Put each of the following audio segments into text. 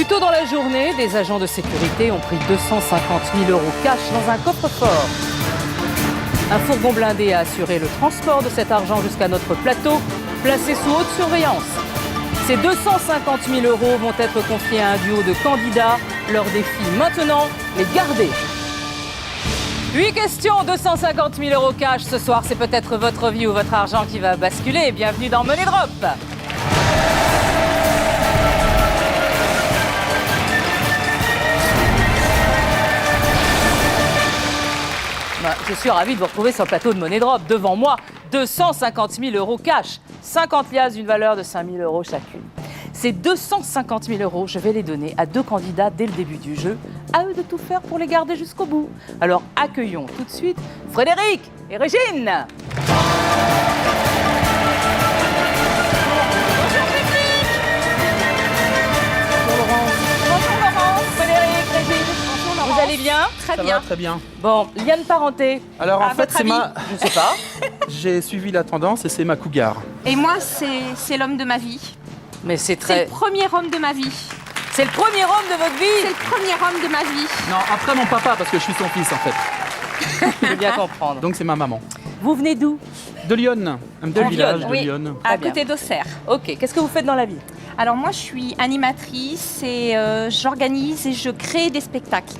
tôt dans la journée, des agents de sécurité ont pris 250 000 € cash dans un coffre-fort. Un fourgon blindé a assuré le transport de cet argent jusqu'à notre plateau, placé sous haute surveillance. Ces 250 000 € vont être confiés à un duo de candidats. Leur défi maintenant, les garder. 8 questions, 250 000 € cash. Ce soir, c'est peut-être votre vie ou votre argent qui va basculer. Bienvenue dans Money Drop. Je suis ravie de vous retrouver sur le plateau de Money Drop. Devant moi, 250 000 € cash, 50 liasses d'une valeur de 5 000 € chacune. Ces 250 000 €, je vais les donner à 2 candidats dès le début du jeu. À eux de tout faire pour les garder jusqu'au bout. Alors accueillons tout de suite Frédéric et Régine. Vous allez bien? Très bien. Très bien. Bon, lien de parenté. Alors en fait, c'est ma... Je ne sais pas. J'ai suivi la tendance et c'est ma cougar. Et moi, c'est l'homme de ma vie. Mais c'est C'est très... le premier homme de ma vie. C'est le premier homme de votre C'est vie? le premier homme de ma vie. Non, après mon papa, parce que je suis son fils en fait. Je veux bien comprendre. Donc c'est ma maman. Vous venez d'où? De Lyon, un petit village de Oui, Lyon. à bien. côté d'Auxerre. Ok, qu'est-ce que vous faites dans la vie? Alors moi, je suis animatrice et j'organise et je crée des spectacles.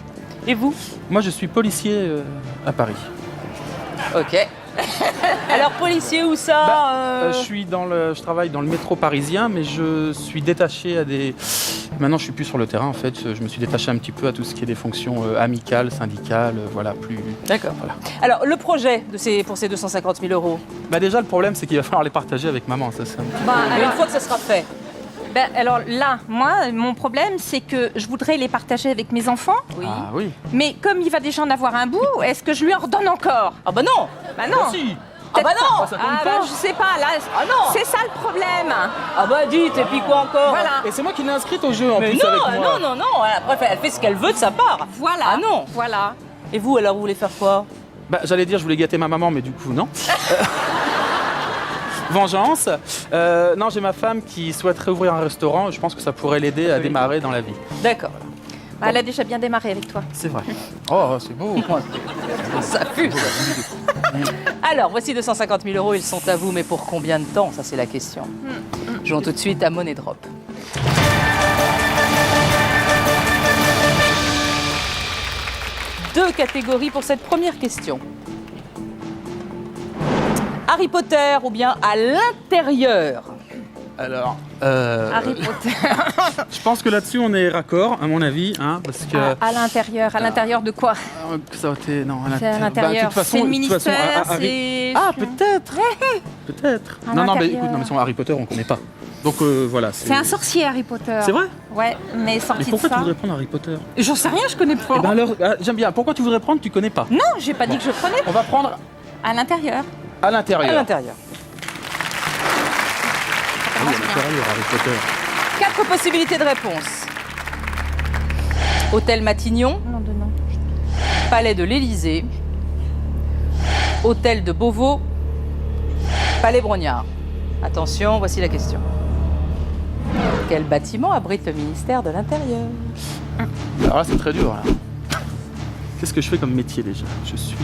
Et vous? Moi je suis policier à Paris. Ok. Alors policier, où ça? Je travaille dans le métro parisien, mais je suis détaché à des... Maintenant je suis plus sur le terrain en fait, je me suis détaché un petit peu à tout ce qui est des fonctions amicales, syndicales, voilà, plus... D'accord. Voilà. Alors le projet pour ces 250 000 €? Bah déjà le problème c'est qu'il va falloir les partager avec maman, ça c'est... Mais une fois que ça sera fait. Alors là, moi, mon problème, c'est que je voudrais les partager avec mes enfants. Oui. Ah oui. Mais comme il va déjà en avoir un bout, est-ce que je lui en redonne encore? Ah bah non. Bah non. Si. Ah bah non. Ça compte Ah pas. bah, je sais pas, là, Ah non. c'est ça le problème. Ah bah dites, et puis quoi encore? Voilà. Et c'est moi qui l'ai inscrite au jeu en Mais plus non, avec moi. non. Après, elle fait ce qu'elle veut de sa part. Voilà. Ah non. Voilà. Et vous, alors, vous voulez faire quoi? Bah, j'allais dire je voulais gâter ma maman, mais du coup non. Vengeance. Non, j'ai ma femme qui souhaiterait ouvrir un restaurant. Je pense que ça pourrait l'aider à démarrer dans la vie. D'accord. Bah, elle a déjà bien démarré avec toi. C'est vrai. Oh, c'est beau. Ça fuse. Alors, voici 250 000 €, ils sont à vous, mais pour combien de temps? Ça, c'est la question. Jouons tout de suite à Money Drop. Deux catégories pour cette première question. Harry Potter ou bien à l'intérieur? Alors, Harry Potter. je pense que là-dessus on est raccord, à mon avis, hein, parce que À l'intérieur. À l'intérieur de quoi? ça a été non à C'est à Bah, de l'intérieur. toute façon- C'est le de toute façon, ministère, Harry- c'est... Ah peut-être, peut-être. À Non, mais l'intérieur. écoute, non mais son Harry Potter on connaît pas. Donc voilà. C'est un sorcier, Harry Potter. C'est vrai? Ouais, mais Mais sorti de pourquoi tu ça... voudrais prendre Harry Potter? J'en sais rien, je connais pas. Eh ben alors, j'aime bien. Pourquoi tu voudrais prendre? Tu connais pas. Non, j'ai pas dit que je prenais. On va prendre À l'intérieur. à À l'intérieur. l'intérieur. Ah oui, à l'intérieur, Harry Potter. 4 possibilités de réponse. Hôtel Matignon, Non, de non. Palais de l'Élysée, Hôtel de Beauvau, Palais Brognard. Attention, voici la question. Quel bâtiment abrite le ministère de l'Intérieur? Alors là, c'est très dur. Là. Qu'est-ce que je fais comme métier déjà? Je suis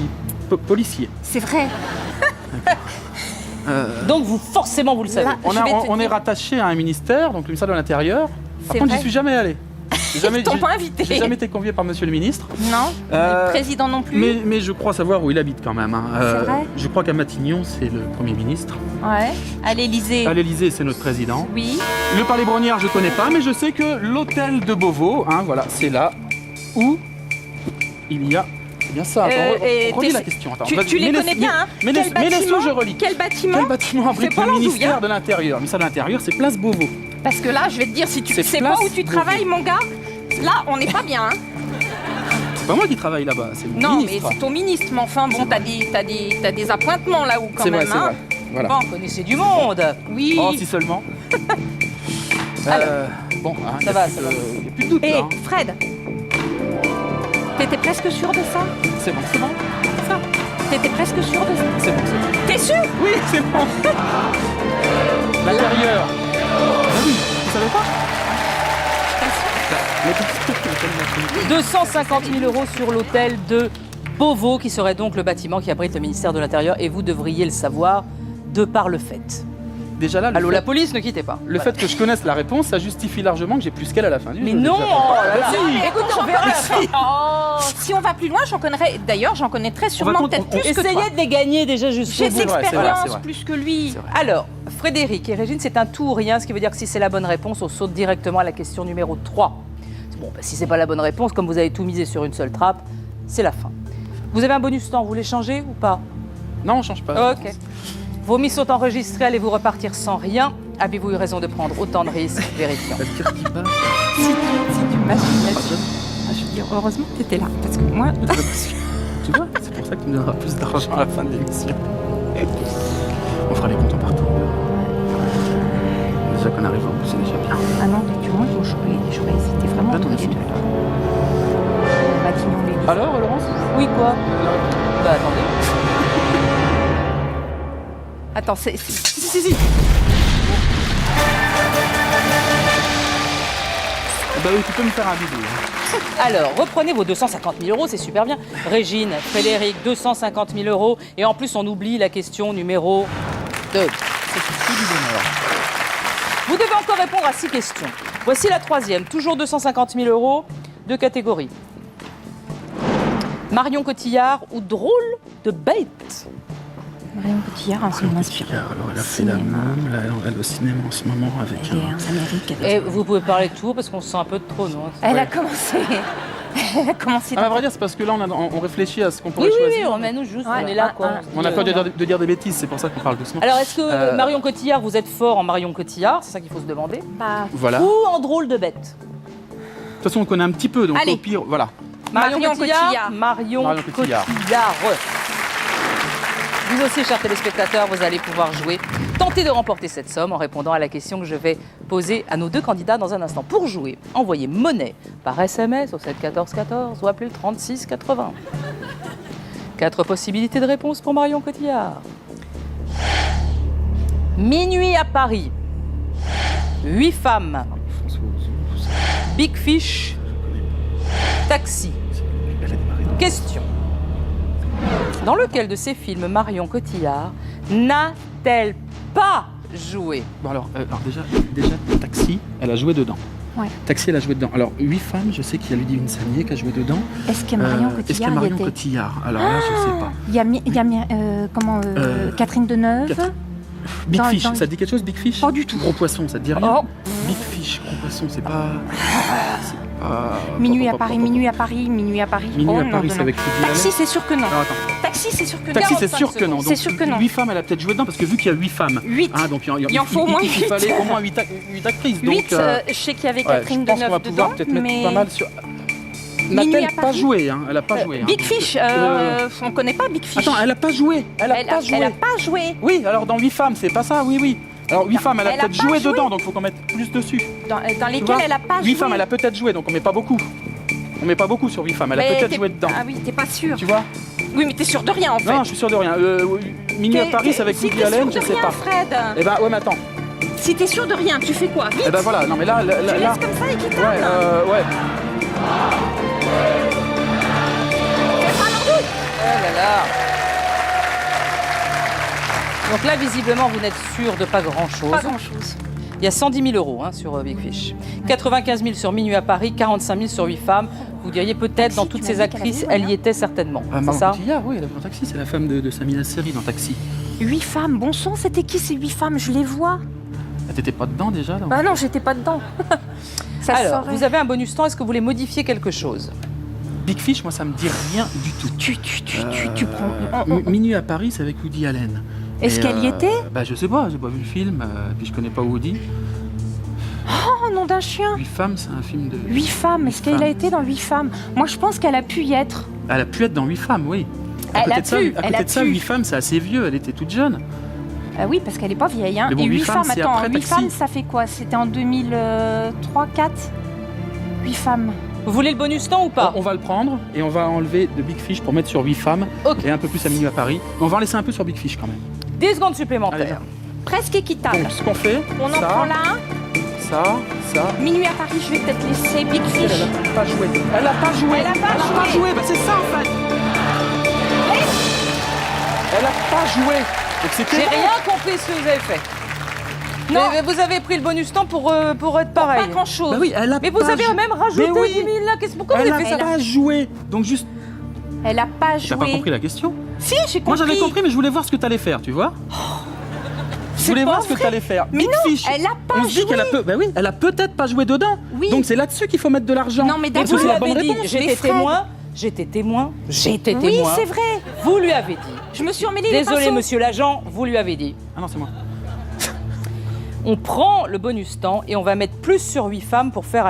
policier. C'est vrai. Donc vous, forcément, vous le savez. Là, On, je vais te on est dire. rattaché à un ministère, donc le ministère de l'Intérieur. Par C'est contre, vrai. j'y suis jamais allé. J'ai jamais, Ils t'ont pas invité. j'ai jamais été convié par monsieur le ministre. Non. Euh, Le président non plus. Mais je crois savoir où il habite quand même. Hein. C'est vrai? Je crois qu'à Matignon, c'est le Premier ministre. Ouais. À l'Élysée. À l'Élysée, c'est notre président. Oui. Le Palais Brognard, je connais pas, mais je sais que l'hôtel de Beauvau, hein, voilà, c'est là où il y a... C'est bien ça. Attends, et relis t'es- la question. Attends, Tu vas-y, les mets-les- connais bien, hein? mets- Quel mets-les bâtiment sous, je relis. Quel bâtiment? Quel bâtiment abrite C'est pas le loin d'où ministère vient. de l'Intérieur? Le ministère de l'Intérieur, c'est Place Beauvau. Parce que là, je vais te dire, si tu C'est sais place pas où tu Beauvau. travailles, mon gars, là, on n'est pas bien. Hein? C'est pas moi qui travaille là-bas, c'est le Non, mais ministre. c'est ton ministre. Mais enfin, bon, t'as des appointements là-haut quand C'est même. vrai, c'est hein. vrai. Voilà. Bon, Vous connaissez du monde. oui. Oh, si seulement. Bon, hein, Ça va, ça va. Il n'y a plus de doute Et là. hein. Fred, t'étais presque sûr de ça? C'est bon, c'est bon. Ça. T'étais presque sûr de ça? C'est bon, c'est bon. T'es sûr? Oui, c'est bon. L'intérieur. Ah oui, vous savez pas? 250 000 € sur l'hôtel de Beauvau, qui serait donc le bâtiment qui abrite le ministère de l'Intérieur, et vous devriez le savoir de par le fait. Déjà là, Allô, la police, ne quittez pas. le fait que je connaisse la réponse, ça justifie largement que j'ai plus qu'elle à la fin du Mais jeu. non, déjà. oh là là. Bah si. Écoute, on verra. Si on va plus loin, j'en connaîtrais. D'ailleurs, j'en connaîtrais sûrement peut-être plus que toi. Essayez de les gagner déjà jusqu'au J'ai bout. de c'est vrai, l'expérience c'est vrai. plus que lui. C'est vrai. Alors, Frédéric et Régine, c'est un tout ou rien, ce qui veut dire que si c'est la bonne réponse, on saute directement à la question numéro 3. Bon, bah, si c'est pas la bonne réponse, comme vous avez tout misé sur une seule trappe, c'est la fin. Vous avez un bonus temps, vous voulez changer ou pas? Non, on change pas. Ok. Vos mises sont enregistrées, allez-vous repartir sans rien? Avez-vous eu raison de prendre autant de risques? Vérifions. Le cœur qui bat. Si tu m'achètes là-dessus. Je veux dire, heureusement que tu étais là. Parce que moi. Tu vois, c'est pour ça que tu me donneras plus d'argent à la fin de l'émission. On fera les comptes en partant. Déjà qu'on arrive au bout, c'est déjà bien. Ah non, tu vois, j'aurais hésité vraiment Pas toi entre les aussi. deux. Matignon, les Alors, Laurence? Oui, quoi? Bah, attendez. Attends, c'est. Si. Bah oui, tu peux me faire un bisou. Alors, reprenez vos 250 000 €, c'est super bien. Régine, Frédéric, 250 000 €. Et en plus, on oublie la question numéro 2. C'est du bonheur. Vous devez encore répondre à 6 questions. Voici la troisième, toujours 250 000 €, deux catégories. Marion Cotillard ou drôle de bête? Marion Cotillard, ça m'inspire. Alors, elle a fait la môme, là, elle est au cinéma en ce moment avec Elle est en Amérique. Et vous pouvez parler de tout parce qu'on se sent un peu de trop, non? Elle a commencé. Elle a commencé. Ah, à vrai dire, c'est parce que là, on réfléchit à ce qu'on pourrait Oui, choisir. on nous juste, Ouais, on est là, quoi. ouais. On n'a pas de dire des bêtises, c'est pour ça qu'on parle doucement. Alors, est-ce que Marion Cotillard, vous êtes fort en Marion Cotillard? C'est ça qu'il faut se demander. Bah, Voilà. Ou en drôle de bête? De toute façon, on connaît un petit peu, donc Allez. au pire, voilà. Marion Cotillard. Marion Marion Cotillard. Cotillard. Vous aussi, chers téléspectateurs, vous allez pouvoir jouer. Tentez de remporter cette somme en répondant à la question que je vais poser à nos deux candidats dans un instant. Pour jouer, envoyez monnaie par SMS au 7 14 14 ou appelez le 36 80. 4 possibilités de réponse pour Marion Cotillard. Minuit à Paris. 8 femmes. Big Fish. Taxi. Question. Dans lequel de ces films Marion Cotillard n'a-t-elle pas joué? Bon alors déjà, Taxi, elle a joué dedans. Ouais. Taxi, elle a joué dedans. Alors, 8 femmes, je sais qu'il y a Ludivine Sagnier qui a joué dedans. est-ce que Marion Est-ce qu'il y Cotillard a y Marion était? Cotillard? Alors là, je sais pas. Il y a Catherine Deneuve. Big Dans- Fish, dans- ça te dit quelque chose, Big Fish? Pas du tout. Gros poisson, ça te dit rien? Oh. Big Fish, gros poisson, c'est pas... Minuit à Paris, minuit à Paris, minuit à Paris. Minuit Oh, à non, Paris, non, c'est non. avec Woody Allen. Taxi, c'est sûr que non. Alors attends. Taxi, c'est sûr que non. Taxi, c'est 45 sûr que non. secondes. C'est sûr que non. 8 femmes, elle a peut-être joué dedans parce que vu qu'il y a 8 femmes. 8. Hein, donc Il en faut au moins il 8. fallait au moins 8 actrices. 8, Donc, je sais qu'il y avait ouais, Catherine je pense qu'on Deneuve va dedans, pouvoir peut-être mettre mais... pas mal sur... Minuit N'a-t-elle à pas Paris. joué hein? Elle a pas joué. Hein. Big Fish, on connaît pas Big Fish. Attends, elle a pas joué. Elle a pas joué. Elle a pas joué. Oui, alors dans 8 femmes, c'est pas ça, oui. Alors 8 femmes, elle a elle a peut-être pas joué joué. dedans, donc faut qu'on mette plus dessus. Dans Tu lesquelles vois elle a pas 8 joué. femmes, elle a peut-être joué, donc on met pas beaucoup. On met pas beaucoup sur 8 femmes, elle a Mais peut-être t'es- joué dedans. Ah oui, t'es pas sûr. Tu vois? Oui, mais t'es sûr de rien en fait. Non, je suis sûr de rien. Minuit à Paris, c'est avec si Woody t'es Allen, je sûr de sais rien, pas. Fred. Eh ben, ouais, mais attends. Si t'es sûr de rien, tu fais quoi? Vite. Eh ben voilà, non mais là, Tu là. laisses comme ça équitable. Ouais. Oh là là. Donc là, visiblement, vous n'êtes sûr de pas grand-chose. Pas grand-chose. Il y a 110 000 € sur Big Fish. 95 000 sur Minuit à Paris, 45 000 sur 8 femmes. Vous diriez peut-être, Taxi, dans toutes tu ces m'as dit qu'elle actrices, avait joué, elle y était certainement. Ah, C'est Marion ça? Cotillard, oui, elle a joué dans Taxi, c'est la femme de Samina Seri dans Taxi. 8 femmes, bon sang, c'était qui ces 8 femmes? Je les vois. Ah, t'étais pas dedans déjà là? Bah non, j'étais pas dedans. Ça Alors, saurait. vous avez un bonus temps. Est-ce que vous voulez modifier quelque chose? Big Fish, moi ça me dit rien du tout. Tu prends. Minuit à Paris, c'est avec Woody Allen. Est-ce Et, qu'elle y était? Bah je sais pas, j'ai pas vu le film, puis je connais pas Woody. Oh, nom d'un chien. 8 femmes, c'est un film de... 8 femmes, est-ce qu'elle a été dans 8 femmes? Moi, je pense qu'elle a pu y être. Elle a pu être dans 8 femmes, oui. À Elle côté a de ça, pu, à elle côté a de ça, pu. 8 femmes, c'est assez vieux, elle était toute jeune. Oui, parce qu'elle est pas vieille. Hein. Mais bon, Et 8 8 femmes, c'est attends, après 8 Taxi. femmes, ça fait quoi? C'était en 2003, 4 8 femmes. Vous voulez le bonus temps ou pas? On va le prendre et on va enlever de Big Fish pour mettre sur 8 femmes Ok. et un peu plus à Minuit à Paris. On va en laisser un peu sur Big Fish quand même. 10 secondes Allez, supplémentaires. Presque équitable. donc ce qu'on fait, On en ça, prend là un. ça. Minuit à Paris, je vais peut-être laisser Big Fish. Elle a pas joué. Elle a pas joué. Elle a pas joué. Bah, c'est ça en fait. Elle a pas joué. Donc c'était J'ai rien compris ce que vous avez fait. Non. Mais vous avez pris le bonus temps pour être pareil. Pas grand-chose. Bah oui, elle a Mais vous pas avez joué. même rajouté Mais oui. 10 000 là. Pourquoi vous Elle avez fait ça? a pas joué. Donc juste. Elle a pas joué. T'as pas compris la question? Si, j'ai compris. Moi j'avais compris, mais je voulais voir ce que t'allais faire, tu vois. Je voulais pas voir ce que vrai. t'allais faire. Mais Big non, Fish. elle a pas On se dit joué. qu'elle a bah oui, elle a peut-être pas joué dedans. Oui. Donc c'est là-dessus qu'il faut mettre de l'argent. Non, mais Parce d'accord. que Vous c'est la lui bonne avez dit, réponse. j'étais Mais Fred. témoin. J'étais Oui, témoin. c'est vrai. Vous lui avez dit. Je me suis emmêlée les Désolé, pinceaux. monsieur l'agent, vous lui avez dit. Ah non, c'est moi. On prend le bonus temps et on va mettre plus sur 8 femmes pour faire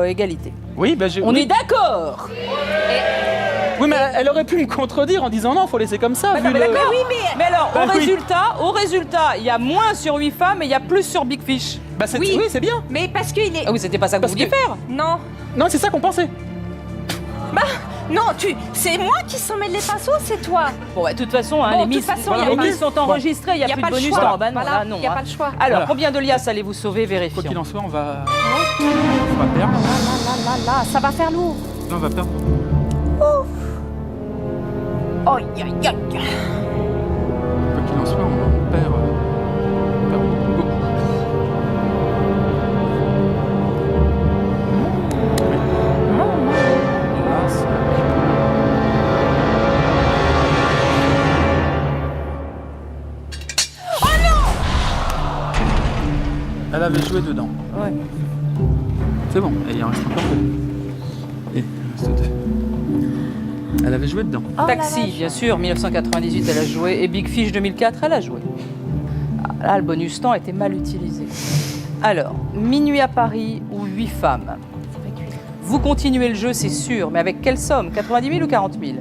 égalité. Oui, bah j'ai. On oui. est d'accord. Oui, mais elle aurait pu me contredire en disant non, faut laisser comme ça. vu mais le- d'accord. Oui, mais Mais alors, Bah oui. au résultat, il y a moins sur 8 femmes et il y a plus sur Big Fish. Bah c'est Oui. oui, c'est bien. mais parce qu'il est. Ah oui, c'était pas ça que vous Parce vouliez que- faire. Non. Non, c'est ça qu'on pensait. Non, c'est moi qui s'en mêle les pinceaux, c'est toi. Bon, bah, de toute façon, hein, Bon, les de miss, toute façon, y a les pas- miss sont enregistrées, il n'y a, Y a plus pas de le bonus choix. temps. Bah non, Voilà, là, non. y a hein. pas le choix. Alors, Voilà. combien de liasses allez vous sauver, Quoi vérifions. qu'il en soit, on va perdre. Là, ça va faire lourd. Non, on va perdre. Aïe, aïe, aïe. Quoi qu'il en soit, on perd beaucoup. Là, c'est un petit peu- Elle avait joué dedans. Ouais. C'est bon, et il en reste encore deux. Et il en reste deux. Elle avait joué dedans. Oh, Taxi, la vache. bien sûr, 1998, elle a joué. Et Big Fish 2004, elle a joué. Ah, là, le bonus temps était mal utilisé. Alors, Minuit à Paris ou 8 femmes. Vous continuez le jeu, c'est sûr, mais avec quelle somme? 90 000 ou 40 000?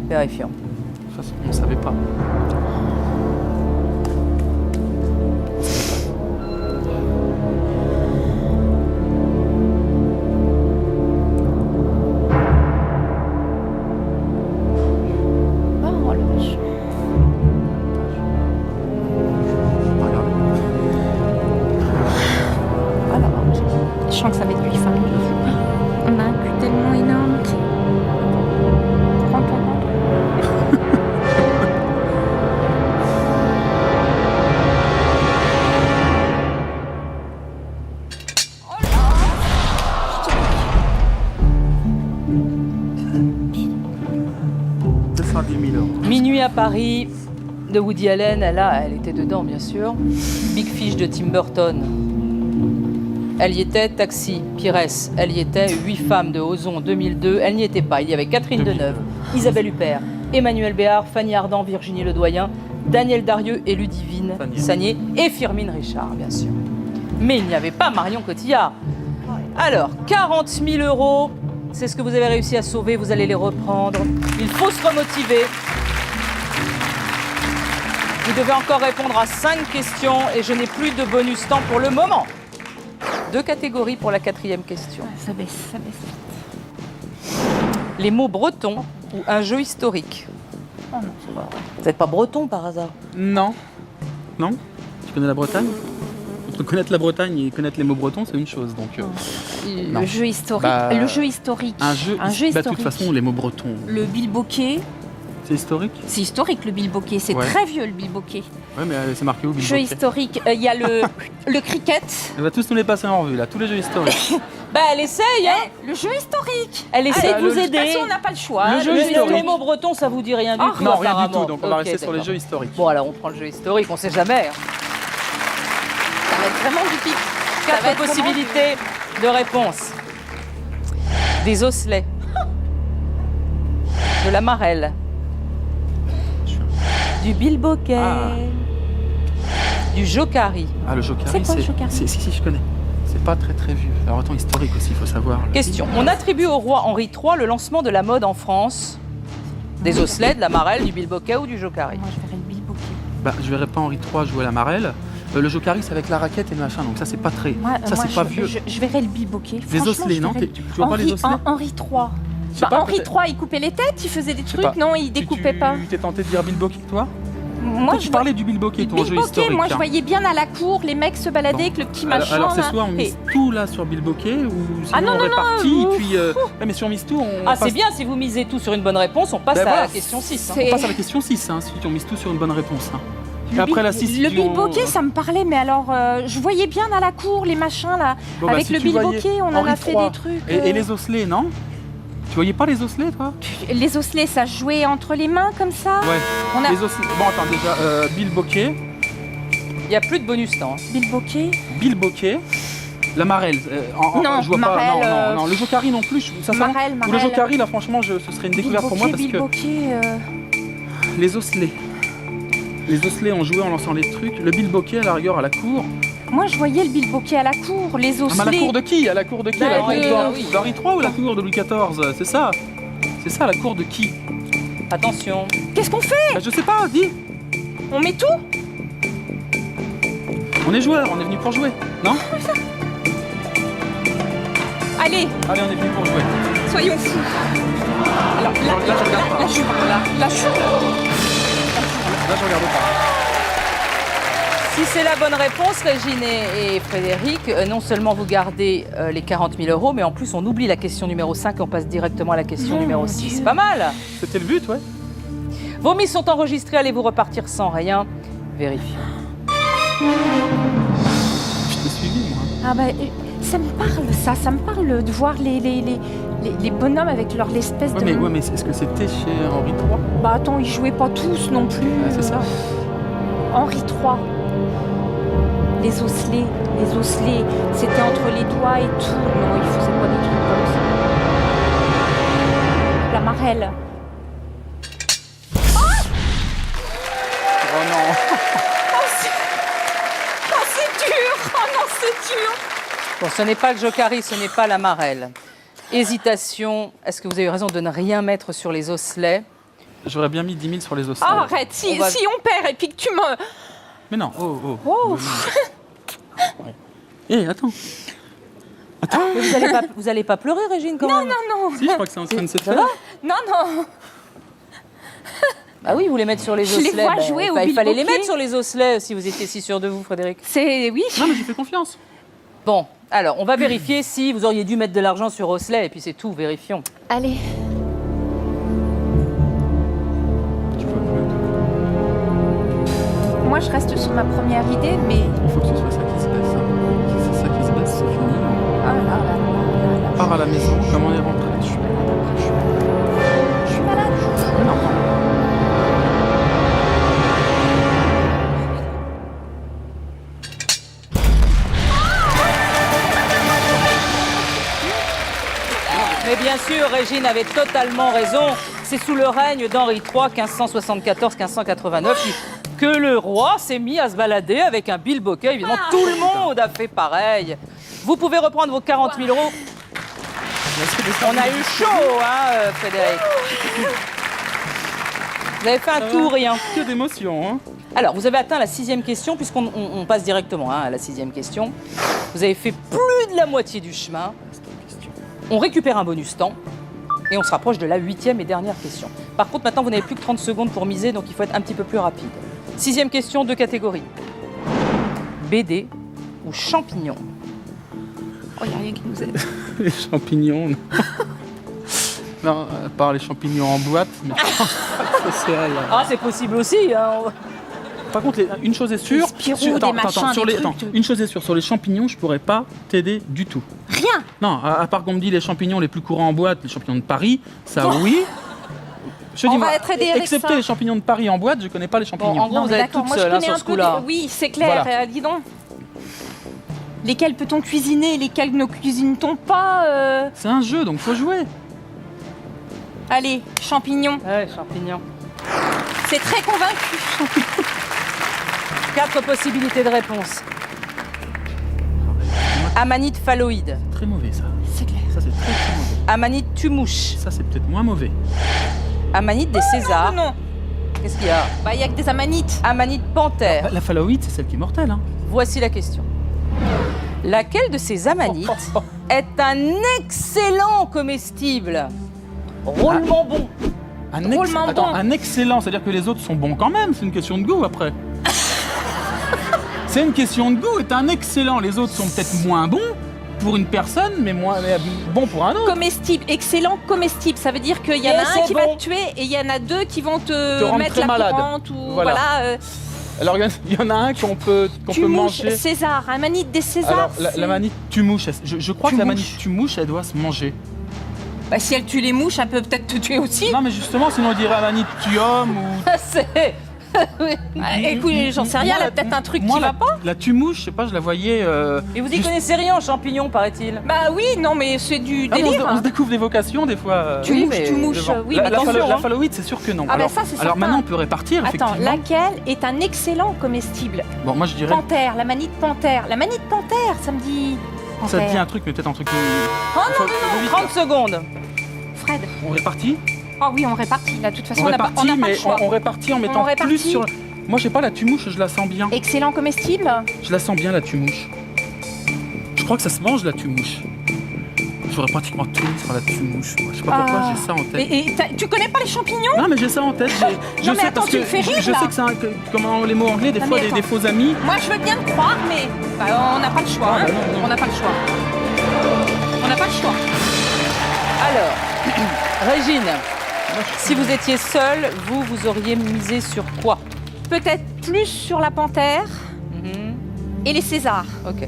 Vérifions. De toute façon, on ne savait pas. Oh, la vache. Regarde. Alors, je sens que ça va être 8 femmes. On a un cul tellement énorme. Prends ton ventre. €210 000. Minuit à Paris de Woody Allen, elle était dedans, bien sûr. Big Fish de Tim Burton. Elle y était. Taxi, Pires, elle y était. 8 femmes de Ozon 2002, elle n'y était pas. Il y avait Catherine Deneuve, Isabelle Huppert, Emmanuel Béard, Fanny Ardant, Virginie Ledoyen, Daniel Darieux et Ludivine Sagné et Firmin Richard, bien sûr. Mais il n'y avait pas Marion Cotillard. Alors, 40 000 €, c'est ce que vous avez réussi à sauver, vous allez les reprendre. Il faut se remotiver. Vous devez encore répondre à 5 questions et je n'ai plus de bonus temps pour le moment. 2 catégories pour la 4e question. Ça baisse, ça baisse. Les mots bretons ou un jeu historique. Oh non, c'est pas Vous n'êtes pas breton par hasard? Non. Non? Tu connais la Bretagne? Connaître la Bretagne et connaître les mots bretons, c'est une chose. Donc, non. Le jeu historique. Bah, le jeu historique. un jeu Un jeu bah, de historique. toute façon, les mots bretons, Le bilboquet. c'est historique? C'est historique le bilboquet. C'est Ouais. très vieux le bilboquet. Ouais, mais c'est marqué où, Jeu Bilboquet? historique. Il y a le cricket. Elle va tous nous les passer en revue, là, tous les jeux historiques. Bah elle essaye, hein. Le jeu historique. Elle essaye Ah, de vous le- De toute aider. façon, on n'a pas le choix. Le hein. jeu Les historique. mots bretons, ça vous dit rien du Ah, tout? Non, rien du apparemment. tout, donc on va Ok, rester sur les d'accord. jeux historiques. Bon alors on prend le jeu historique, on sait jamais. hein. Ça va être vraiment du pic. Ça va 4 être possibilités de réponse. Des osselets. De la marelle. Du bilboquet. Ah. Du jokari. Ah, le Jokari, C'est quoi, le Jokari? Si, je connais. C'est pas très très vieux. Alors, attends, historique aussi, il faut savoir. Question. On attribue au roi Henri III le lancement de la mode en France. Des osselets, de la marelle, du bilboquet ou du jokari. Moi, je verrais le bilboquet. Bah, je verrais pas Henri III jouer à la marelle. Le Jokari, c'est avec la raquette et le machin, donc ça, c'est pas très. ça, c'est pas vieux. Je verrais le bilboquet. Les Franchement, osselets, je non? verrais- Tu vois pas les osselets? Henri III. Je sais pas, Henri peut-être- III, il coupait les têtes, il faisait des Je sais trucs, pas. non, il découpait pas. Tu t'es tenté de dire bilboquet, toi? Moi, Toi, tu parlais du bilboquet, ton jeu bilboquet, historique. moi je hein. voyais bien à la cour les mecs se balader Bon. avec le petit machin. Alors c'est là. soit on Et- mise tout là sur bilboquet ou sinon Ah non, on non, répartit non, et puis ouais, mais si on mise tout on Ah, passe, c'est bien, si vous misez tout sur une bonne réponse, on passe Ben à voilà. la question 6. C'est- on passe à la question 6 hein, si on mise tout sur une bonne réponse. Hein. Et Le après la bil- 6 Le bilboquet, ça me parlait, mais alors je voyais bien à la cour les machins là. Bon, bah, avec si le tu voyais bilboquet, on en Henri a fait III des trucs. Et les osselets, non? Tu voyais pas les osselets, toi? Les osselets, ça se jouait entre les mains comme ça. Ouais. On a Les osselets. Bon, attends, déjà, bilboquet, Il n'y a plus de bonus temps. bilboquet. bilboquet, la marelle. Non, je vois marelle, pas. Non, le jokari non plus. Ça, Marelle, ou le marelle. jokari, là, franchement, ce serait une découverte pour moi parce que Bilboquet. les osselets. Les osselets, on jouait en lançant les trucs. Le bilboquet, à la rigueur, à la cour. Moi, je voyais le bilboquet à la cour, les Ah, mais à la osselets. cour de qui? À la cour de qui? À la Bah, cour oui. d'Henri III ou la cour de Louis XIV? C'est ça. C'est ça, la cour de qui? Attention. Qu'est-ce qu'on fait? Bah, je sais pas, dis. On met tout? On est joueurs, on est venu pour jouer, non? Allez, Allez, on est venu pour jouer. soyons fous. Alors, Là, je regarde pas. là, je suis. Là, je regarde pas. Si c'est la bonne réponse, Régine et Frédéric, non seulement vous gardez les 40 000 euros, mais en plus on oublie la question numéro 5 et on passe directement à la question Mon numéro 6. Dieu. Pas mal. C'était le but, ouais. Vos mises sont enregistrées, allez-vous repartir sans rien? Vérifions. Je t'ai suivi, moi. Ah bah, ça me parle, ça me parle de voir les bonhommes avec leur espèce de... Ouais, mais est-ce que c'était chez Henri III? Bah attends, ils jouaient pas tous non plus. Ah, c'est ça. Henri III. Les osselets, c'était entre les doigts et tout. Non, ils faisaient pas des trucs comme ça. La marelle. Oh non. Oh, c'est dur. Oh non, c'est dur. Bon, ce n'est pas le jokari, ce n'est pas la marelle. Hésitation, est-ce que vous avez raison de ne rien mettre sur les osselets? J'aurais bien mis 10 000 sur les osselets. Ah, arrête, si On va- on perd et puis que tu me... Mais non, oh. Oh. Ouais. Eh, attends. Mais vous allez pas pleurer, Régine, quand même? Non. Si, je crois que c'est en train de se Ça faire. va? Non. Bah oui, vous les mettre sur les Je les osselets. vois ben, jouer au il fallait les bilboquet. mettre sur les osselets si vous étiez si sûr de vous, Frédéric. C'est... Oui. Non, mais j'ai fait confiance. Bon, alors, on va vérifier si vous auriez dû mettre de l'argent sur osselets, et puis c'est tout, vérifions. Allez. Tu vois plus. Moi, je reste sur ma première idée, mais... Il faut que ce soit ça qui se baisse. Hein. Si c'est ça qui se baisse, c'est fini. Ah là là là là. On part à la maison, comment on est rentré? Je suis malade. Non. Mais bien sûr, Régine avait totalement raison. C'est sous le règne d'Henri III, 1574-1589, que le roi s'est mis à se balader avec un bilboquet. Évidemment, tout le monde a fait pareil. Vous pouvez reprendre vos 40 000 euros. On a eu chaud, hein, Frédéric. Vous avez fait un tout ou rien. Que d'émotion, hein. Alors, vous avez atteint la 6e question, puisqu'on on passe directement à la 6e question. Vous avez fait plus de la moitié du chemin. On récupère un bonus temps et on se rapproche de la 8e et dernière question. Par contre, maintenant, vous n'avez plus que 30 secondes pour miser, donc il faut être un petit peu plus rapide. 6e question, 2 catégories. BD ou champignons? Oh, il n'y a rien qui nous aide. Les champignons, non. Non, à part les champignons en boîte, mais ça c'est elle. Ah, c'est possible aussi, hein. Par contre, une chose est sûre. Des Spirou, des machins, sur des les, trucs. une chose est sûre, sur les champignons, je pourrais pas t'aider du tout. Rien. Non, à part qu'on me dit les champignons les plus courants en boîte, les champignons de Paris, ça oui. Je On dis, va moi, être aidé avec excepté ça. les champignons de Paris en boîte, je connais pas les champignons. Bon, en gros, vous allez être d'accord, toute moi, je seule hein, connais sur un ce peu coup-là. Oui, c'est clair. Voilà. Dis donc. Lesquels peut-on cuisiner, lesquels ne cuisine-t-on pas C'est un jeu, donc faut jouer. Allez, champignons. Ouais, champignons. C'est très convaincu. 4 possibilités de réponse. Amanite phalloïde, Très mauvais ça. C'est clair. Ça c'est très mauvais. amanite tumouche, Ça c'est peut-être moins mauvais. amanite des Césars. Non. Qu'est-ce qu'il y a? Bah, il n'y a que des amanites. Amanite panthère. La phalloïde, c'est celle qui est mortelle. Hein. Voici la question. Laquelle de ces amanites est un excellent comestible? Roulement bon. drôlement Attends, bon. un excellent, c'est-à-dire que les autres sont bons quand même, c'est une question de goût après. C'est une question de goût, est un excellent, les autres sont peut-être moins bons pour une personne, mais bon pour un autre. Comestible, excellent comestible. Ça veut dire qu'il y en a un qui va te tuer et il y en a deux qui vont te rendre mettre très la malade. courante ou Voilà. Alors il y en a un qu'on peut manger. César, un manite des Césars. Alors c'est- la manite tue-mouche, je crois que la Tue-mouche. manite tue-mouche, elle doit se manger. Bah, si elle tue les mouches, elle peut peut-être te tuer aussi. Non mais justement, sinon on dirait la manite tue-homme ou... C'est... Oui. Ah, écoute, j'en sais rien, Moi, elle a peut-être un truc moi, qui va pas. La tue-mouche, je sais pas, je la voyais... Et vous y juste- connaissez rien en champignons, paraît-il. Bah oui, non, mais c'est du Ah, mais délire. on se découvre des vocations des fois. Tu Oui, mouches, mais tu mouches. devant. Oui, la, mais la, attention. la hein. phalloïde, c'est sûr que non. Ah, alors, bah ça, c'est alors certain. maintenant, on peut répartir, Attends, effectivement. laquelle est un excellent comestible? Bon, moi je dirais... Panthère, la manite panthère. La manite panthère, ça me dit. Ça te dit Panthère. un truc, mais peut-être un truc... Oh non, non, non, 30 secondes. Fred. On répartit. Oh oui, on répartit. Là, de toute façon, On on n'a pas, répartit, pas mais le choix. on répartit en mettant répartit. plus sur... Moi, je sais pas, la tue-mouche, je la sens bien. Excellent comestible. Je la sens bien, la tue-mouche. Je crois que ça se mange, la tue-mouche. J'aurais pratiquement tout mis sur la tue-mouche. Moi. Je sais pas pourquoi Ah. j'ai ça en tête. Tu connais pas les champignons? Non, mais j'ai ça en tête. Je Non, mais sais attends, parce tu que me fais rire, je là. sais que c'est comment les mots anglais, des Non, fois, mais des attends. faux amis. Moi, je veux bien te croire, mais bah, on n'a pas le choix. Ah, hein. bah non, non. On n'a pas le choix. On n'a pas le choix. Alors, Régine, si vous étiez seule, vous auriez misé sur quoi? Peut-être plus sur la panthère Mhm. et les Césars. Ok.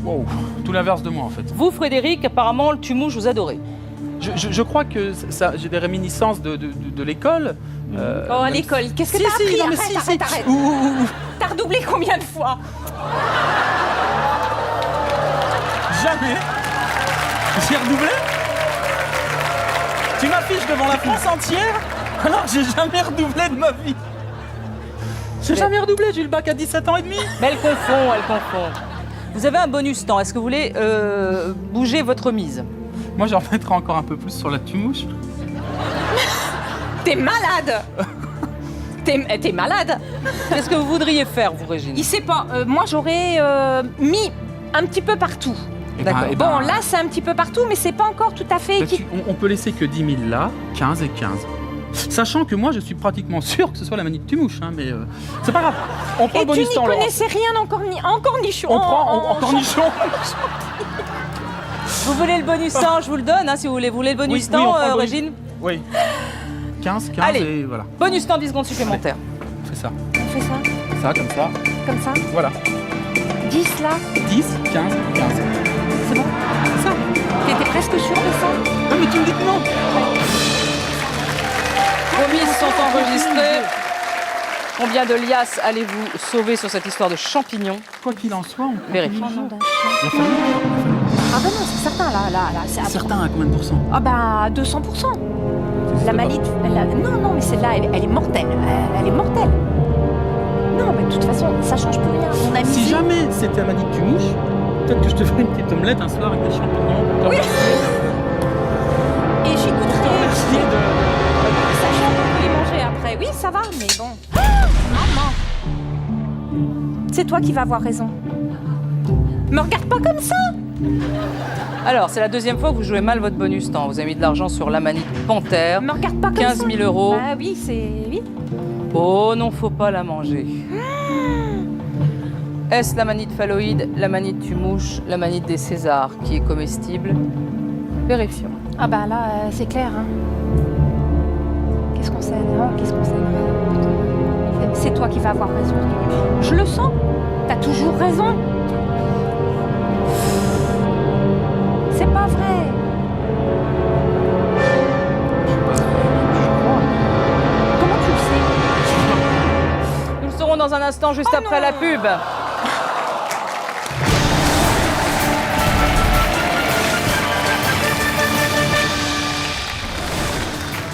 Wow. Tout l'inverse de moi, en fait. Vous, Frédéric, apparemment, le tue-mouche, vous adorez. Je crois que j'ai des réminiscences de l'école. Oh, à même l'école, qu'est-ce que si, t'as si, appris? non, mais Arrête, si, arrête, si. arrête. Ouh. T'as redoublé combien de fois? Jamais. J'ai redoublé. Tu m'affiches devant la France entière alors que j'ai jamais redoublé de ma vie. J'ai jamais redoublé, j'ai eu le bac à 17 ans et demi. Mais elle confond, elle confond. Vous avez un bonus temps. Est-ce que vous voulez bouger votre mise? Moi, j'en mettrai encore un peu plus sur la tue-mouche. T'es malade. T'es malade. Qu'est-ce que vous voudriez faire, vous, Régine? Il sait pas. Moi, j'aurais mis un petit peu partout. Eh ben, D'accord. eh ben, Bon, là, c'est un petit peu partout, mais c'est pas encore tout à fait bah, équilibré. on peut laisser que 10 000 là, 15 et 15. Sachant que moi, je suis pratiquement sûr que ce soit la manite tue-mouche, hein, mais c'est pas grave. On prend Et le tu bonus n'y temps, Laurence. connaissais rien en cornichon. On prend en cornichon. Vous voulez le bonus temps? Je vous le donne, hein, si vous voulez. Vous voulez le bonus Oui, temps, on prend le bonus. Régine? Oui. 15 Allez. et voilà. Bonus temps, 10 secondes supplémentaires. On fait ça. On fait ça, Ça, comme ça. comme ça. Voilà. 10 là, 10, 15, 15. c'est bon. Ça. T'étais presque sûr de ça? Non, mais tu me dis que non. Vos mises sont enregistrées. Combien de liasses allez-vous sauver sur cette histoire de champignons? Quoi qu'il en soit, on Vérifie. Oh, non, d'un chien. Il a fallu. Ah bah non, c'est certain là. C'est Certains à combien de pourcents? Ah bah 200%. La malice, non, mais celle-là, elle est mortelle. Elle est mortelle. Non, mais de toute façon, ça change plus rien. On a Si misé. jamais c'était la manite tue-mouche, peut-être que je te ferai une petite omelette un soir avec des champignons. Oui. Et j'y goûterai. Merci de... Sachant qu'on peut les manger après. Oui, ça va, mais bon. Maman. C'est toi qui vas avoir raison. Me regarde pas comme ça. Alors, c'est la deuxième fois que vous jouez mal votre bonus temps. Vous avez mis de l'argent sur la manite panthère. Me regarde pas comme 15 ça. 000 euros. Ah oui, c'est... Oui. Oh non, faut pas la manger. Est-ce la manite phalloïde, la manite tue-mouche, la manite des Césars qui est comestible? Vérifions. Ah bah là, c'est clair. Hein. Qu'est-ce qu'on sait? Non, qu'est-ce qu'on sait? C'est toi qui vas avoir raison. Je le sens. T'as toujours raison. C'est pas vrai. Comment tu le sais? Nous le saurons dans un instant, juste Oh après non. la pub.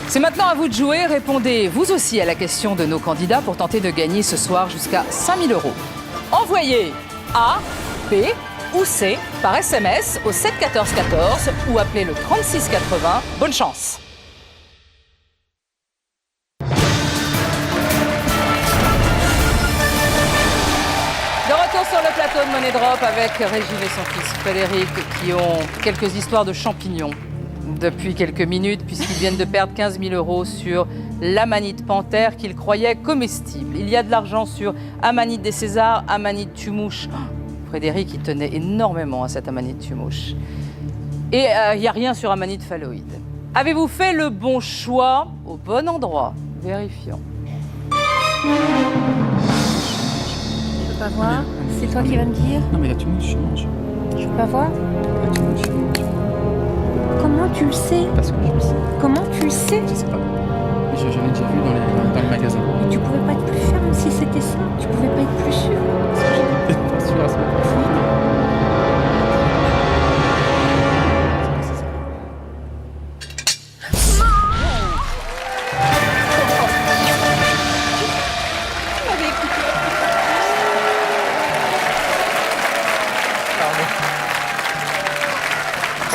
C'est maintenant à vous de jouer. Répondez vous aussi à la question de nos candidats pour tenter de gagner ce soir jusqu'à 5 000 euros. Envoyez A, B ou C par SMS au 7 14 14 ou appelez le 36 80. Bonne chance. De retour sur le plateau de Money Drop avec Régine et son fils Frédéric qui ont quelques histoires de champignons. depuis quelques minutes, puisqu'ils viennent de perdre 15 000 € sur l'amanite panthère qu'ils croyaient comestible. Il y a de l'argent sur amanite des Césars, amanite tumouche. Oh, Frédéric, il tenait énormément à cette amanite tumouche. Et il n'y a rien sur amanite phalloïde. Avez-vous fait le bon choix au bon endroit? Vérifions. Je peux pas voir. C'est toi qui vas me dire. Non mais la tumouche, je mange. Je peux pas voir. La tumouche, je mange. Comment tu le sais? Parce que je le sais. Comment tu le sais? Je sais pas. Je l'ai déjà vu dans le magasin. Mais tu pouvais pas être plus ferme si c'était ça. Tu pouvais pas être plus sûr. Parce que j'étais peut-être pas sûr à ce moment-là.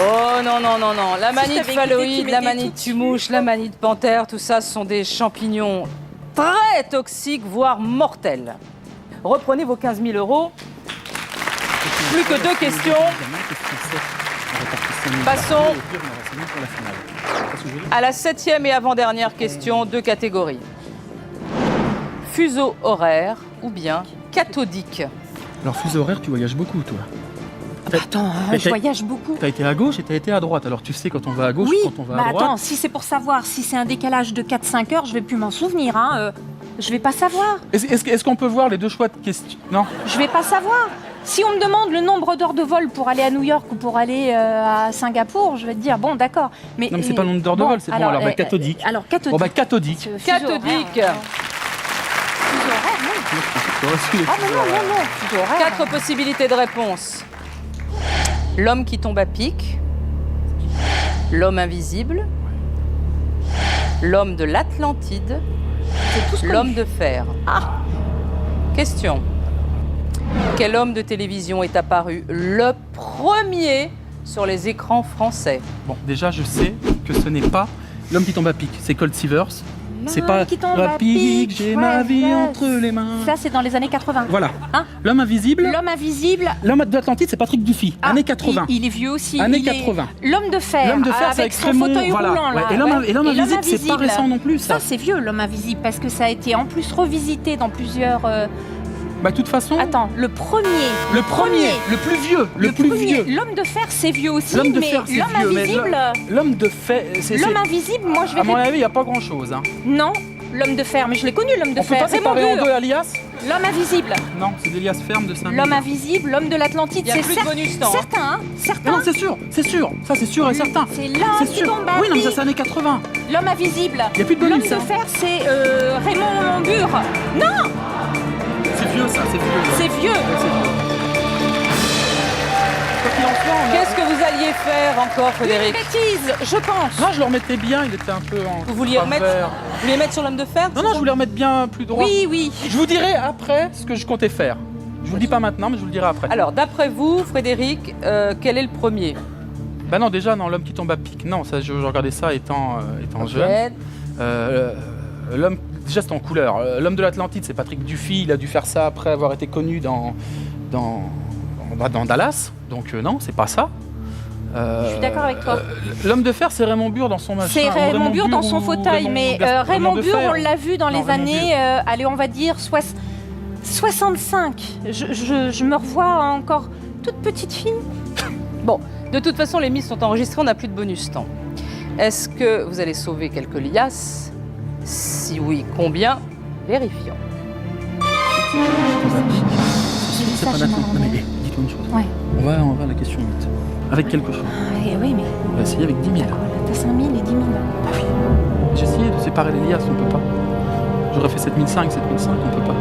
Oh non, non, non, non. L'amanite Si je t'avais phalloïde, écouté, tu l'amanite m'étais tout tumouche, l'amanite panthère, tout ça, ce sont des champignons très toxiques, voire mortels. Reprenez vos 15 000 €. Plus que 2 questions. Passons à la 7e et avant-dernière question, 2 catégories. Fuseau horaire ou bien cathodique. Alors fuseau horaire, tu voyages beaucoup toi. Attends, Mais je t'as- voyage beaucoup. T'as été à gauche et t'as été à droite. Alors tu sais quand on va à gauche, Oui, quand on va mais à droite. attends, si c'est pour savoir si c'est un décalage de 4-5 heures, je vais plus m'en souvenir. Hein. Je vais pas savoir. Est-ce qu'on peut voir les 2 choix de questions? Non. Je vais pas savoir. Si on me demande le nombre d'heures de vol pour aller à New York ou pour aller à Singapour, je vais te dire bon, d'accord. Non, mais c'est pas le nombre d'heures de vol, c'est bon, alors, bah, cathodique. Alors cathodique. Bon bah cathodique. Fuseau Cathodique. horaire, fuseau horaire, non. Ah non, non, non, non. Fuseau horaire. 4 possibilités de réponse. L'homme qui tombe à pic, l'homme invisible, l'homme de l'Atlantide, C'est tout ce qu'on l'homme dit. de fer. Question. Quel homme de télévision est apparu le premier sur les écrans français? Bon, déjà je sais que ce n'est pas l'homme qui tombe à pic, c'est Cold Seavers. C'est pas qui tombe à à pic, pic, j'ai ouais, ma vie ouais. entre les mains. Ça, c'est dans les années 80. Voilà. Hein L'homme invisible, L'homme invisible. l'homme de l'Atlantide, c'est Patrick Dufy, Ah, années 80. Il est vieux aussi. Années Il est- 80. L'homme de fer. L'homme de fer, c'est avec son extrêmement fauteuil voilà. roulant là. Ouais. Et l'homme invisible, c'est pas récent non plus. Ça, Ça. c'est vieux, l'homme invisible, parce que ça a été en plus revisité dans plusieurs. Bah de toute façon, Attends, le premier. le premier, le plus vieux, le plus premier. vieux. L'homme de fer, c'est vieux aussi, L'homme de mais fer, c'est l'homme vieux, mais invisible. L'homme de fer, c'est L'homme invisible, moi je vais. à mon avis, il n'y a pas grand-chose. Hein. Non, l'homme de fer, mais je l'ai connu, l'homme de On peut fer. pas Raymond séparer en Burr. deux Alias? L'homme invisible. Non, c'est d'Elias Ferme de Saint-Denis. L'homme invisible, l'homme de l'Atlantide, Il y a c'est plus de bonus temps. certain, hein, Mais certain. non, c'est sûr, ça c'est sûr et certain. C'est C'est l'homme qui sûr. tombe à Oui, non, mais ça pic. c'est années 80. L'homme invisible. Y a plus de bonus, L'homme de hein. fer, c'est Raymond Burr. Non, C'est vieux ça, c'est vieux. c'est vieux. Quoi qu'il en soit, on a- Qu'est-ce que vous alliez faire encore, Une Frédéric? bêtise, je pense. Non, je le remettais bien, il était un peu en. Vous vouliez remettre, travers. vous vouliez mettre sur l'homme de fer? Non, non, je voulais remettre bien plus droit. Oui, oui. Je vous dirai après ce que je comptais faire. Je vous le dis pas maintenant, mais je vous le dirai après. Alors, d'après vous, Frédéric, quel est le premier? Bah non, déjà, non, l'homme qui tombe à pic. Non, ça, je regardais ça étant jeune. Fred. L'homme, déjà, c'était en couleur. L'homme de l'Atlantide, c'est Patrick Dufy. Il a dû faire ça après avoir été connu dans Dallas. Donc non, c'est pas ça. Je suis d'accord avec toi. L'homme de fer, c'est Raymond Burr dans son machin. C'est ou Raymond Burr dans son ou fauteuil, Raymond mais Gas- Raymond de Burr, fer. on l'a vu dans Non, les Raymond années, allez, on va dire 65. Je me revois encore toute petite fille. Bon, de toute façon, les mises sont enregistrées, on n'a plus de bonus temps. Est-ce que vous allez sauver quelques liasses? Si oui, combien? Vérifions. C'est pas maintenant. Non, mais dites-moi une chose. Ouais. On va à la question 8. Avec quelque chose. Oui, mais On va essayer avec 10 000. d'accord, là, t'as 5 000 et 10 000. J'ai essayé de séparer les liasses, on peut pas. J'aurais fait 7005, 7005, on peut pas.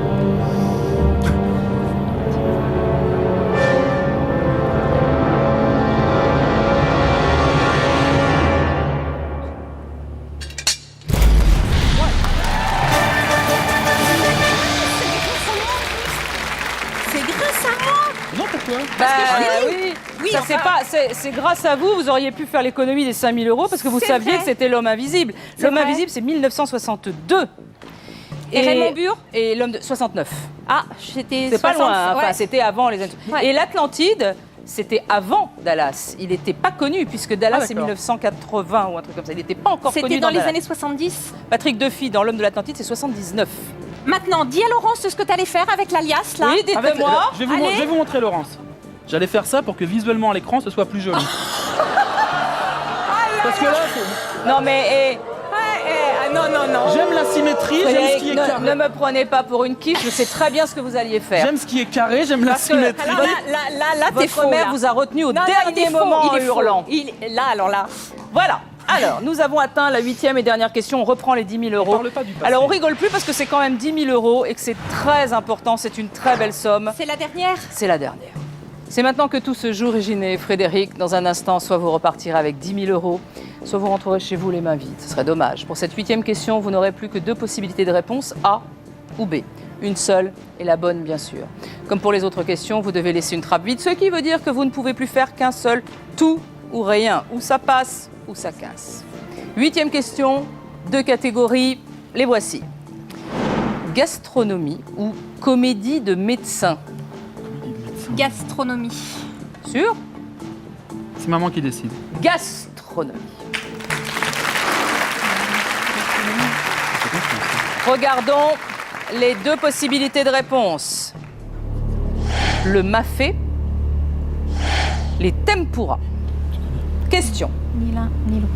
C'est grâce à moi. Non, pourquoi? Bah, que oui, Oui, ça, enfin- c'est grâce à vous, vous auriez pu faire l'économie des 5 000 € parce que vous C'est saviez vrai. que c'était l'homme invisible. C'est L'homme vrai. invisible, c'est 1962. Et Raymond Burr? Et l'homme de 69. Ah, c'était C'est pas 60, loin, hein. Enfin, ouais. c'était avant les années. Ouais. Et l'Atlantide, c'était avant Dallas. Il n'était pas connu, puisque Dallas, c'est d'accord. 1980 ou un truc comme ça. Il n'était pas encore connu C'était dans les Dallas. années 70. Patrick Duffy, dans L'Homme de l'Atlantide, c'est 79. Maintenant, dis à Laurence ce que tu allais faire avec l'alias, là. Oui, Avec- dites-moi. je vais vous montrer, Laurence. J'allais faire ça pour que visuellement à l'écran, ce soit plus joli. Parce que là, Non, mais non. j'aime la symétrie, j'aime ce qui est ne carré. me prenez pas pour une quiche, je sais très bien ce que vous alliez faire. J'aime ce qui est carré, j'aime la Parce que- symétrie. Alors là, t'es Votre faux, mère là. vous a retenu au Non, il dernier est faux, moment en il est faux. hurlant. Là. Voilà. Alors, nous avons atteint la 8e et dernière question. On reprend les 10 000 On euros. parle pas du passé. Alors, on rigole plus parce que c'est quand même 10 000 euros et que c'est très important. C'est une très belle somme. C'est la dernière. C'est la dernière. C'est maintenant que tout se joue, Régine et Frédéric. Dans un instant, soit vous repartirez avec 10 000 euros, soit vous rentrerez chez vous les mains vides. Ce serait dommage. Pour cette 8e question, vous n'aurez plus que 2 possibilités de réponse, A ou B. Une seule et la bonne, bien sûr. Comme pour les autres questions, vous devez laisser une trappe vide, ce qui veut dire que vous ne pouvez plus faire qu'un seul tout ou rien. Ou ça passe, ou ça casse. 8e question, 2 catégories, les voici. Gastronomie ou comédie de médecin. Gastronomie. Sûr? C'est maman qui décide. Gastronomie. Regardons les 2 possibilités de réponse. Le mafé, les tempura. Question. Ni l'un, ni l'autre.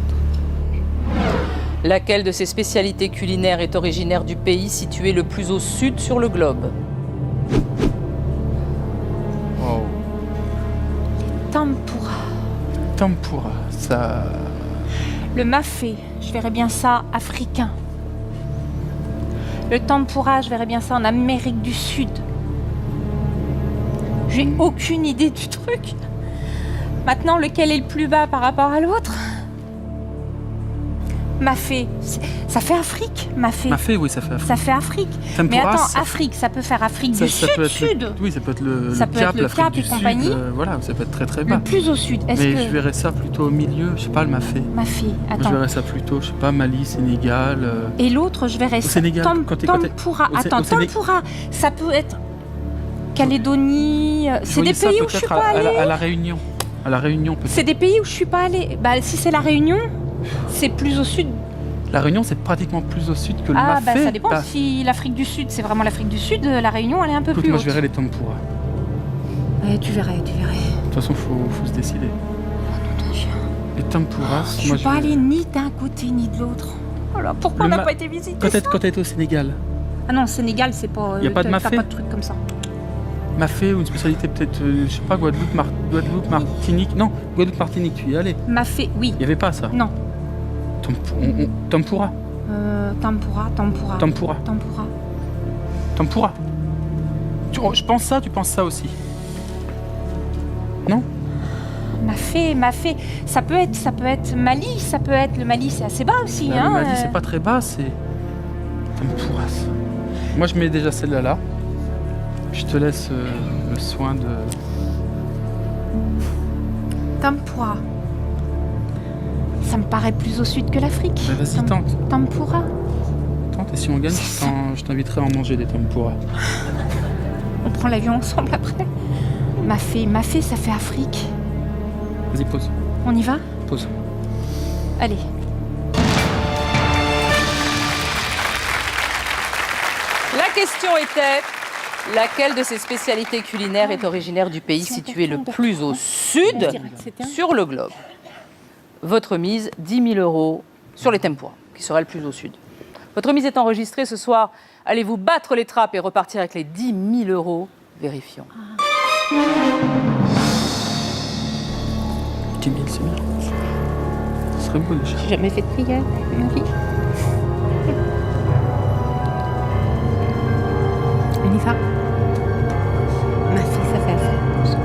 Laquelle de ces spécialités culinaires est originaire du pays situé le plus au sud sur le globe? Wow. Tempura. Tempura, ça. Le mafé, je verrais bien ça africain. Le tempura, je verrais bien ça en Amérique du Sud. J'ai aucune idée du truc. Maintenant, lequel est le plus bas par rapport à l'autre? Mafé, ça fait Afrique, mafé. Mafé, oui, ça fait Afrique. Ça fait Afrique. Tempura, Mais attends, ça- Afrique, ça peut faire Afrique ça- du ça Sud, peut être Sud. Oui, ça peut être le Ça peut Cap, être le l'Afrique Cap du et Sud. compagnie. Voilà, ça peut être très très bas. Le plus au sud. Est-ce Mais que je verrais ça plutôt au milieu, je sais pas, le mafé. Mafé, Je attends. verrais ça plutôt, je sais pas, Mali, Sénégal. Et l'autre, je verrais ça. Sénégal, quand t'es- Tempura. au Sé- Attends, au Séné- tempura, ça peut être Calédonie. Je C'est des voyais ça pays où je suis peut-être pas allée. à la Réunion. À la Réunion, peut-être. C'est des pays où je suis pas allée. Bah, si c'est la Réunion, c'est plus au sud. La Réunion, c'est pratiquement plus au sud que le Ah, mafé. bah ça dépend. Bah, Si l'Afrique du Sud, c'est vraiment l'Afrique du Sud, la Réunion, elle est un peu écoute, plus moi, haute. je verrais les tempura. Ouais, tu verrais. De toute façon, faut se décider. Les tempura, Je moi, suis pas vais- allée ni d'un côté ni de l'autre. Oh là, pourquoi Le on n'a ma- pas été visiter Quand ça t'es au Sénégal, Ah non, Sénégal, c'est pas. Y a pas de t'as mafé pas de trucs comme ça. mafé ou une spécialité peut-être, je sais pas, Guadeloupe, Martinique. Non, Guadeloupe, Martinique, tu y es allé. Mafé, oui. Il y avait pas ça. Non. Tempura. Tempura. Tempura. Tempura. Je pense ça, tu penses ça aussi. Non? Mafé. Ça peut être Mali, ça peut être le Mali, c'est assez bas aussi. Bah, hein, le Mali, c'est pas très bas, c'est. Tempura. Moi, je mets déjà celle-là là. Je te laisse le soin de. Tempura. Ça me paraît plus au sud que l'Afrique. Bah, vas-y, tente. Tempura. Tente, et si on gagne, je t'inviterai à en manger des tempura. On prend l'avion ensemble après. Mafé, ça fait Afrique. Vas-y, pose. On y va? Pose. Allez. La question était laquelle de ces spécialités culinaires est originaire du pays situé le plus au sud sur le globe? Votre mise, 10 000 euros sur les tempura, qui serait le plus au sud. Votre mise est enregistrée ce soir. Allez-vous battre les trappes et repartir avec les 10 000 euros? Vérifions. 10 000, c'est bien. Ce serait beau déjà. J'ai jamais fait de prière, ma vie. On y va. Mafé, ça fait Afrique.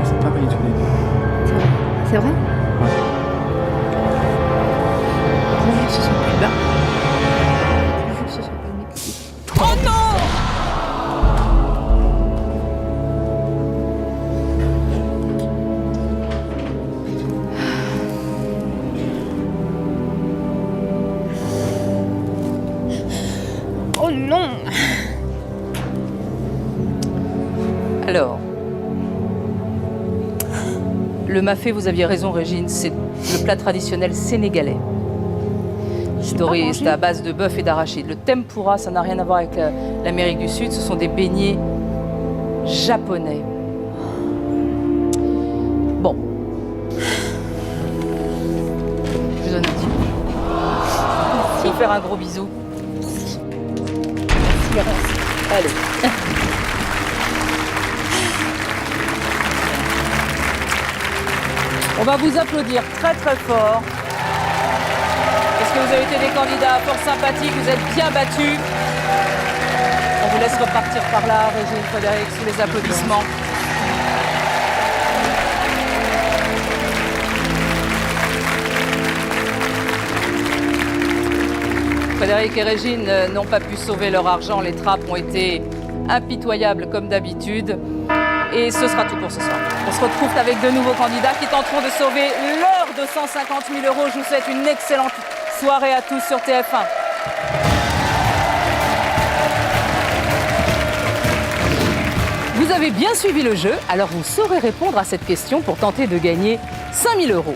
C'est pareil tous les deux. C'est vrai? Pourvu que ce soit plus bas. Pourvu que ce soit pas le Mexique. Oh non! Oh non! Alors, mafé, vous aviez raison Régine, c'est le plat traditionnel sénégalais. C'est à base de bœuf et d'arachide. Le tempura, ça n'a rien à voir avec l'Amérique du Sud, ce sont des beignets japonais. Bon. Je vous donne un petit peu. Je vais vous faire un gros bisou. Allez. On va vous applaudir très très fort. Parce que vous avez été des candidats fort sympathiques, vous êtes bien battus. On vous laisse repartir par là, Régine, Frédéric, sous les applaudissements. Frédéric et Régine n'ont pas pu sauver leur argent. Les trappes ont été impitoyables comme d'habitude. Et ce sera tout pour ce soir. On se retrouve avec de nouveaux candidats qui tenteront de sauver leurs 250 000 €. Je vous souhaite une excellente soirée à tous sur TF1. Vous avez bien suivi le jeu, alors vous saurez répondre à cette question pour tenter de gagner 5 000 €.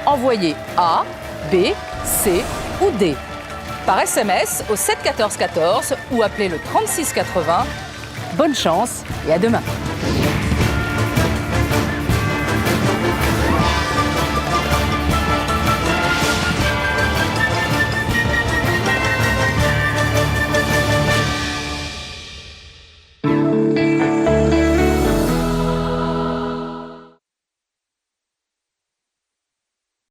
Envoyez A, B, C ou D par SMS au 7 14 14 ou appelez le 36 80. Bonne chance et à demain.